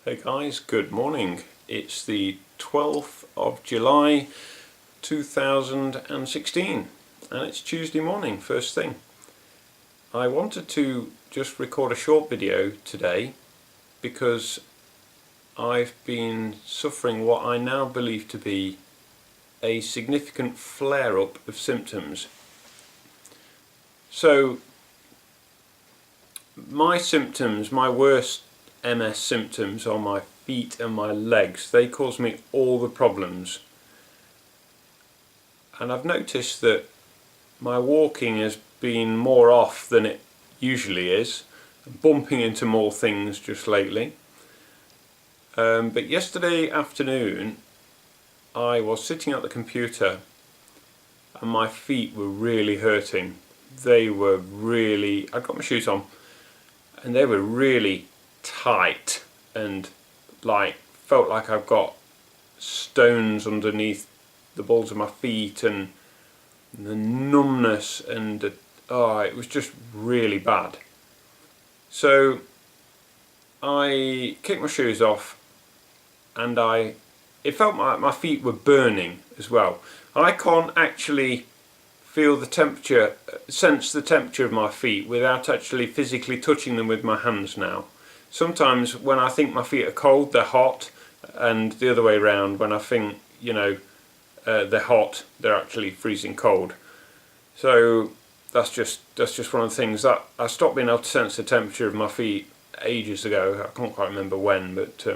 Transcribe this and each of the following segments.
Hey guys, good morning. It's the 12th of July 2016 and it's Tuesday morning, first thing. I wanted to just record a short video today because I've been suffering what I now believe to be a significant flare-up of symptoms. So my symptoms, my worst MS symptoms on my feet and my legs, they cause me all the problems, and I've noticed that my walking has been more off than it usually is, bumping into more things just lately. But yesterday afternoon I was sitting at the computer and my feet were really hurting. They were really, I'd got my shoes on and they were really tight and felt like I've got stones underneath the balls of my feet, and the numbness, and it was just really bad. So I kicked my shoes off and it felt like my feet were burning as well. I can't actually feel the temperature, sense the temperature of my feet without actually physically touching them with my hands now. Sometimes when I think my feet are cold, they're hot, and the other way around, when I think, they're hot, they're actually freezing cold. So that's just one of the things that I stopped being able to sense the temperature of my feet ages ago. I can't quite remember when, but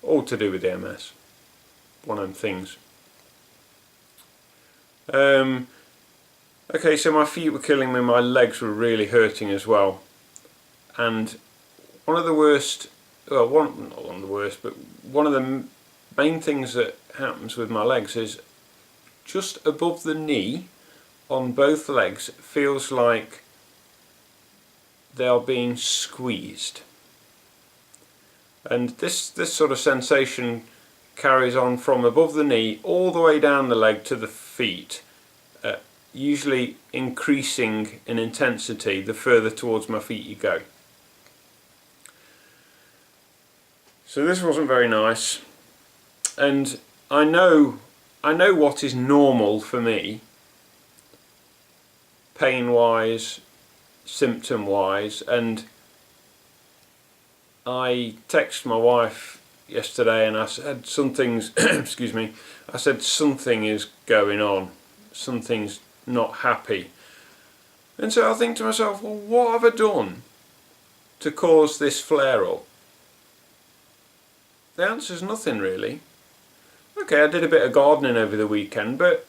all to do with the MS. One of them things. Okay, so my feet were killing me, my legs were really hurting as well, and one of the worst, well, not one of the worst, but one of the main things that happens with my legs is just above the knee on both legs, it feels like they are being squeezed. And this sort of sensation carries on from above the knee all the way down the leg to the feet, usually increasing in intensity the further towards my feet you go. So this wasn't very nice, and I know what is normal for me, pain wise, symptom wise, and I texted my wife yesterday and I said something's excuse me, I said something is going on, something's not happy. And so I think to myself, well, what have I done to cause this flare up? The answer is nothing really. Okay, I did a bit of gardening over the weekend, but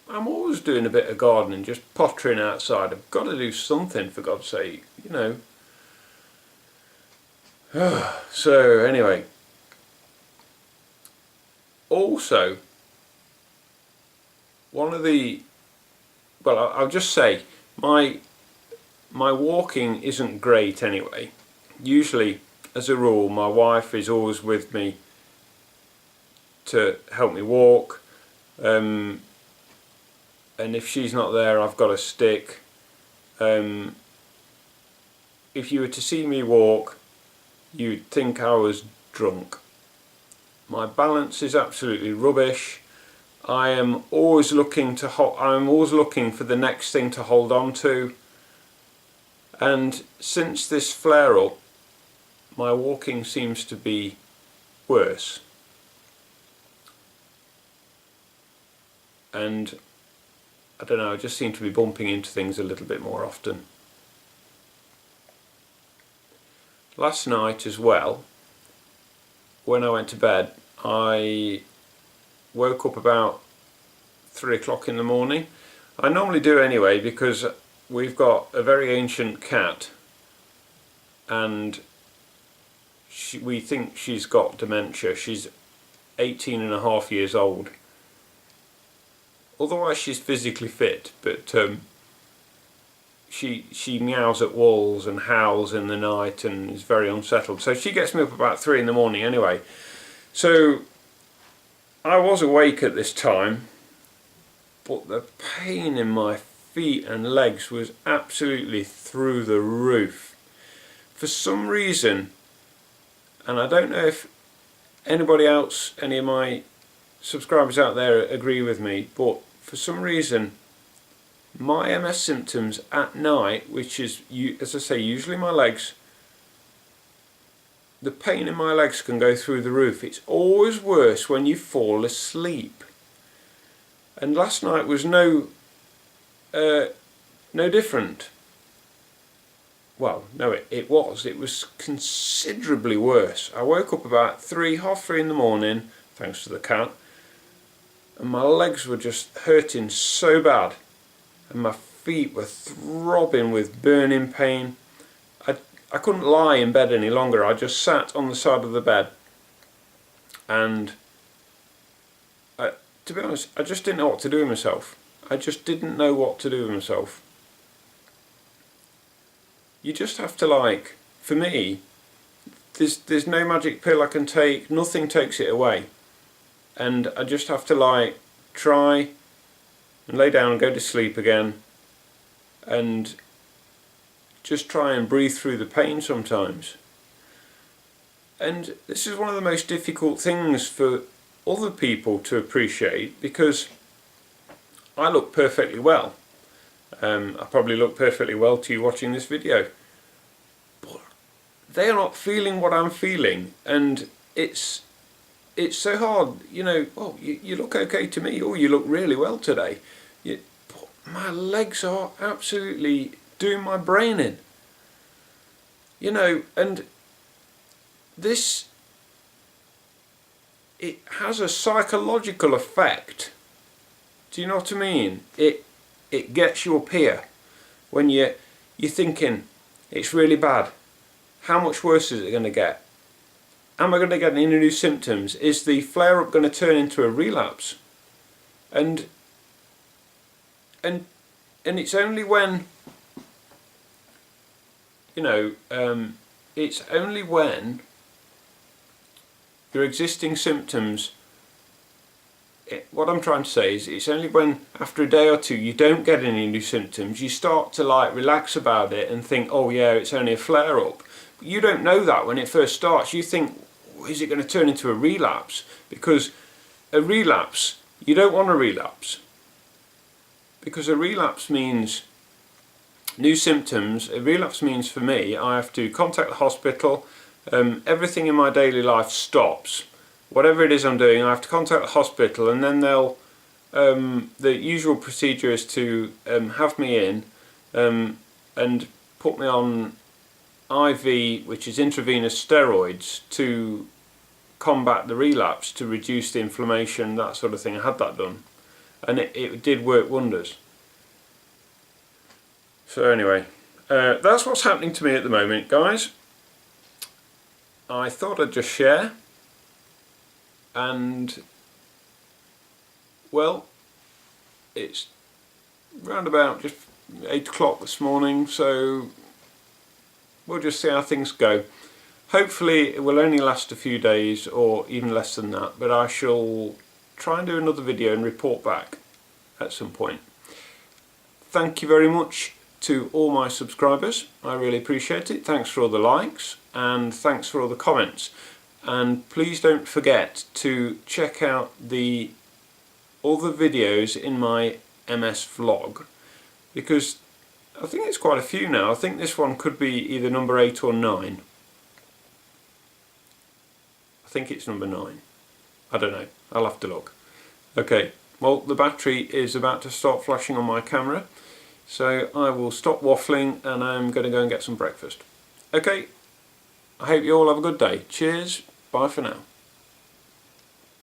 I'm always doing a bit of gardening, just pottering outside. I've got to do something, for God's sake, So anyway, also I'll just say my walking isn't great anyway. Usually, as a rule, my wife is always with me to help me walk, and if she's not there, I've got a stick. If you were to see me walk, you'd think I was drunk. My balance is absolutely rubbish. I am always looking for the next thing to hold on to, and since this flare-up, my walking seems to be worse. And I don't know, I just seem to be bumping into things a little bit more often. Last night as well, when I went to bed, I woke up about 3 o'clock in the morning. I normally do anyway, because we've got a very ancient cat and we think she's got dementia. She's 18 and a half years old. Otherwise she's physically fit, but she meows at walls and howls in the night and is very unsettled. So she gets me up about 3 in the morning anyway. So I was awake at this time, but the pain in my feet and legs was absolutely through the roof. For some reason, and I don't know if anybody else, any of my subscribers out there agree with me, but for some reason my MS symptoms at night, which is, as I say, usually my legs, the pain in my legs can go through the roof. It's always worse when you fall asleep, and last night was no different. Well, no, it was considerably worse. I woke up about 3:30 in the morning, thanks to the cat, and my legs were just hurting so bad, and my feet were throbbing with burning pain. I couldn't lie in bed any longer. I just sat on the side of the bed, and to be honest, I just didn't know what to do with myself. I just didn't know what to do with myself. You just have to, like, for me, there's no magic pill I can take, nothing takes it away, and I just have to, like, try and lay down and go to sleep again, and just try and breathe through the pain sometimes. And this is one of the most difficult things for other people to appreciate, because I look perfectly well. I probably look perfectly well to you watching this video, but they are not feeling what I'm feeling, and it's so hard, you know. Oh, you look okay to me. Oh, you look really well today. But my legs are absolutely doing my brain in, you know. And this, it has a psychological effect. Do you know what I mean? It gets you up here when you're thinking it's really bad. How much worse is it going to get? Am I going to get any new symptoms? Is the flare-up going to turn into a relapse? And it's only when, you know, it's only when your existing symptoms, what I'm trying to say is, it's only when after a day or two you don't get any new symptoms, you start to, like, relax about it and think, oh yeah, it's only a flare-up. But you don't know that when it first starts. You think, is it going to turn into a relapse? Because a relapse, you don't want a relapse, because a relapse means new symptoms. A relapse means, for me, I have to contact the hospital. Everything in my daily life stops. Whatever it is I'm doing, I have to contact the hospital, and then they'll, the usual procedure is to have me in and put me on IV, which is intravenous steroids, to combat the relapse, to reduce the inflammation, that sort of thing. I had that done, and it did work wonders. So anyway, that's what's happening to me at the moment, guys. I thought I'd just share. And, well, it's round about just 8 o'clock this morning, so we'll just see how things go. Hopefully it will only last a few days, or even less than that, but I shall try and do another video and report back at some point. Thank you very much to all my subscribers. I really appreciate it. Thanks for all the likes, and thanks for all the comments. And please don't forget to check out the other videos in my MS vlog, because I think it's quite a few now. I think this one could be either number 8 or 9. I think it's number 9. I don't know. I'll have to look. Okay, well, the battery is about to start flashing on my camera, so I will stop waffling and I'm going to go and get some breakfast. Okay, I hope you all have a good day. Cheers. Bye for now.